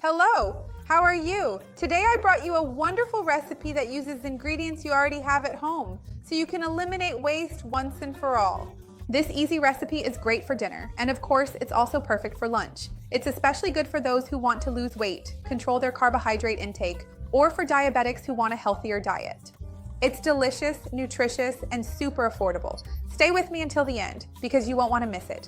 Hello, how are you? Today I brought you a wonderful recipe that uses ingredients you already have at home, so you can eliminate waste once and for all. This easy recipe is great for dinner, and of course, it's also perfect for lunch. It's especially good for those who want to lose weight, control their carbohydrate intake, or for diabetics who want a healthier diet. It's delicious, nutritious, and super affordable. Stay with me until the end, because you won't want to miss it.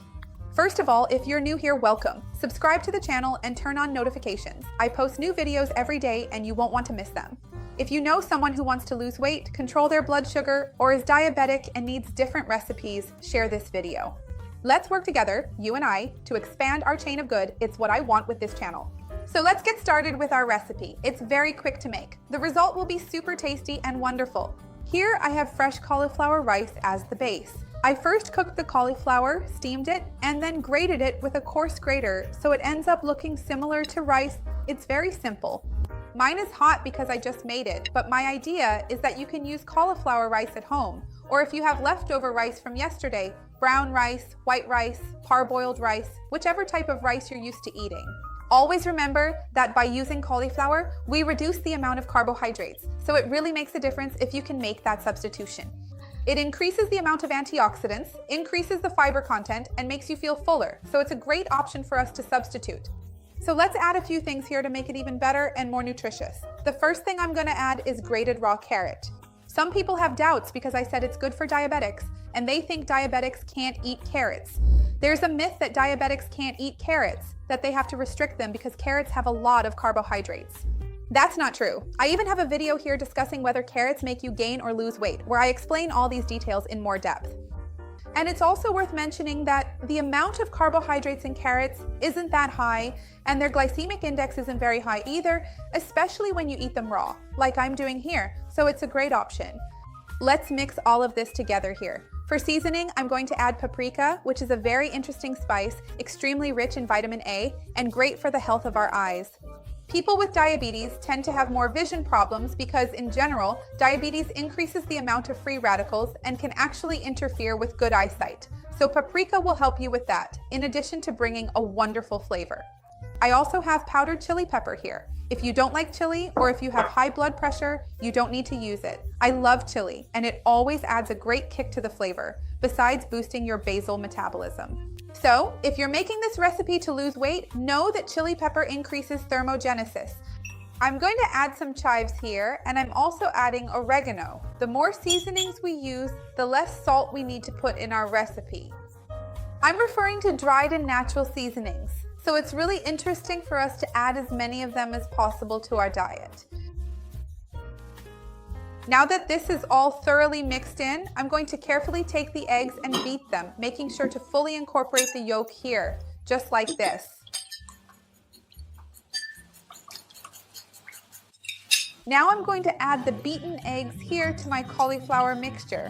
First of all, if you're new here, welcome. Subscribe to the channel and turn on notifications. I post new videos every day and you won't want to miss them. If you know someone who wants to lose weight, control their blood sugar, or is diabetic and needs different recipes, share this video. Let's work together, you and I, to expand our chain of good. It's what I want with this channel. So let's get started with our recipe. It's very quick to make. The result will be super tasty and wonderful. Here I have fresh cauliflower rice as the base. I first cooked the cauliflower, steamed it, and then grated it with a coarse grater so it ends up looking similar to rice. It's very simple. Mine is hot because I just made it, but my idea is that you can use cauliflower rice at home, or if you have leftover rice from yesterday, brown rice, white rice, parboiled rice, whichever type of rice you're used to eating. Always remember that by using cauliflower, we reduce the amount of carbohydrates, so it really makes a difference if you can make that substitution. It increases the amount of antioxidants, increases the fiber content, and makes you feel fuller, so it's a great option for us to substitute. So let's add a few things here to make it even better and more nutritious. The first thing I'm going to add is grated raw carrot. Some people have doubts because I said it's good for diabetics, and they think diabetics can't eat carrots. There's a myth that diabetics can't eat carrots, that they have to restrict them because carrots have a lot of carbohydrates. That's not true. I even have a video here discussing whether carrots make you gain or lose weight, where I explain all these details in more depth. And it's also worth mentioning that the amount of carbohydrates in carrots isn't that high, and their glycemic index isn't very high either, especially when you eat them raw, like I'm doing here, so it's a great option. Let's mix all of this together here. For seasoning, I'm going to add paprika, which is a very interesting spice, extremely rich in vitamin A, and great for the health of our eyes. People with diabetes tend to have more vision problems because, in general, diabetes increases the amount of free radicals and can actually interfere with good eyesight. So paprika will help you with that, in addition to bringing a wonderful flavor. I also have powdered chili pepper here. If you don't like chili, or if you have high blood pressure, you don't need to use it. I love chili, and it always adds a great kick to the flavor, besides boosting your basal metabolism. So, if you're making this recipe to lose weight, know that chili pepper increases thermogenesis. I'm going to add some chives here, and I'm also adding oregano. The more seasonings we use, the less salt we need to put in our recipe. I'm referring to dried and natural seasonings, so it's really interesting for us to add as many of them as possible to our diet. Now that this is all thoroughly mixed in, I'm going to carefully take the eggs and beat them, making sure to fully incorporate the yolk here, just like this. Now I'm going to add the beaten eggs here to my cauliflower mixture.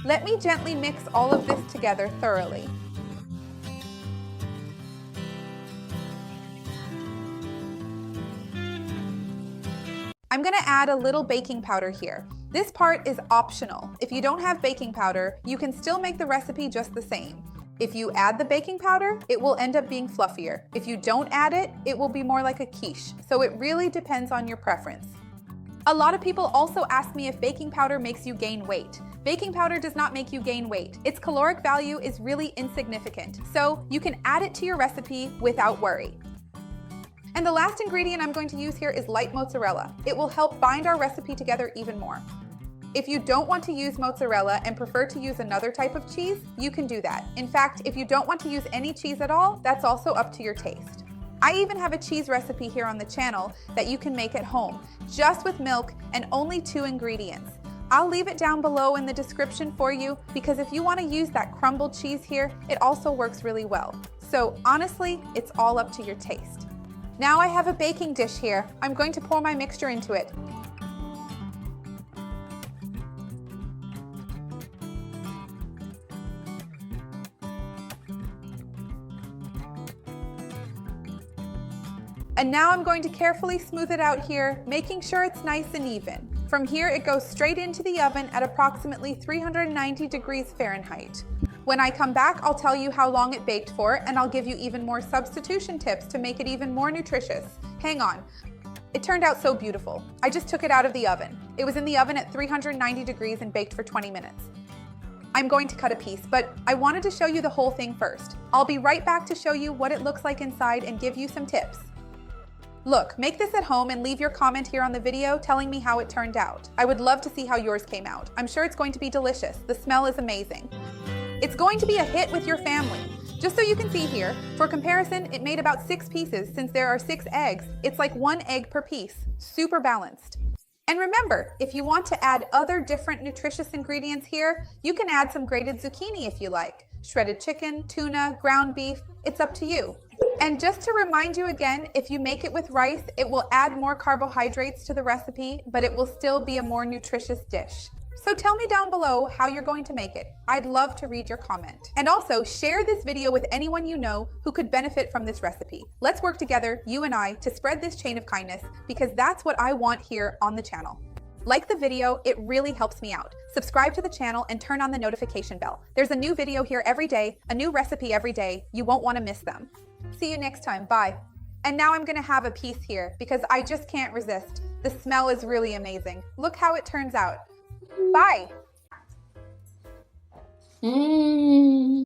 Let me gently mix all of this together thoroughly. I'm going to add a little baking powder here. This part is optional. If you don't have baking powder, you can still make the recipe just the same. If you add the baking powder, it will end up being fluffier. If you don't add it, it will be more like a quiche. So it really depends on your preference. A lot of people also ask me if baking powder makes you gain weight. Baking powder does not make you gain weight. Its caloric value is really insignificant, so you can add it to your recipe without worry. And the last ingredient I'm going to use here is light mozzarella. It will help bind our recipe together even more. If you don't want to use mozzarella and prefer to use another type of cheese, you can do that. In fact, if you don't want to use any cheese at all, that's also up to your taste. I even have a cheese recipe here on the channel that you can make at home, just with milk and only 2 ingredients. I'll leave it down below in the description for you because if you want to use that crumbled cheese here, it also works really well. So honestly, it's all up to your taste. Now I have a baking dish here. I'm going to pour my mixture into it. And now I'm going to carefully smooth it out here, making sure it's nice and even. From here, it goes straight into the oven at approximately 390 degrees Fahrenheit. When I come back, I'll tell you how long it baked for, and I'll give you even more substitution tips to make it even more nutritious. Hang on. It turned out so beautiful. I just took it out of the oven. It was in the oven at 390 degrees and baked for 20 minutes. I'm going to cut a piece, but I wanted to show you the whole thing first. I'll be right back to show you what it looks like inside and give you some tips. Look, make this at home and leave your comment here on the video telling me how it turned out. I would love to see how yours came out. I'm sure it's going to be delicious. The smell is amazing. It's going to be a hit with your family. Just so you can see here, for comparison, it made about 6 pieces since there are 6 eggs. It's like 1 egg per piece. Super balanced. And remember, if you want to add other different nutritious ingredients here, you can add some grated zucchini if you like. Shredded chicken, tuna, ground beef, it's up to you. And just to remind you again, if you make it with rice, it will add more carbohydrates to the recipe, but it will still be a more nutritious dish. So tell me down below how you're going to make it. I'd love to read your comment. And also share this video with anyone you know who could benefit from this recipe. Let's work together, you and I, to spread this chain of kindness because that's what I want here on the channel. Like the video, it really helps me out. Subscribe to the channel and turn on the notification bell. There's a new video here every day, a new recipe every day. You won't want to miss them. See you next time. Bye. And now I'm gonna have a piece here because I just can't resist. The smell is really amazing. Look how it turns out. Bye.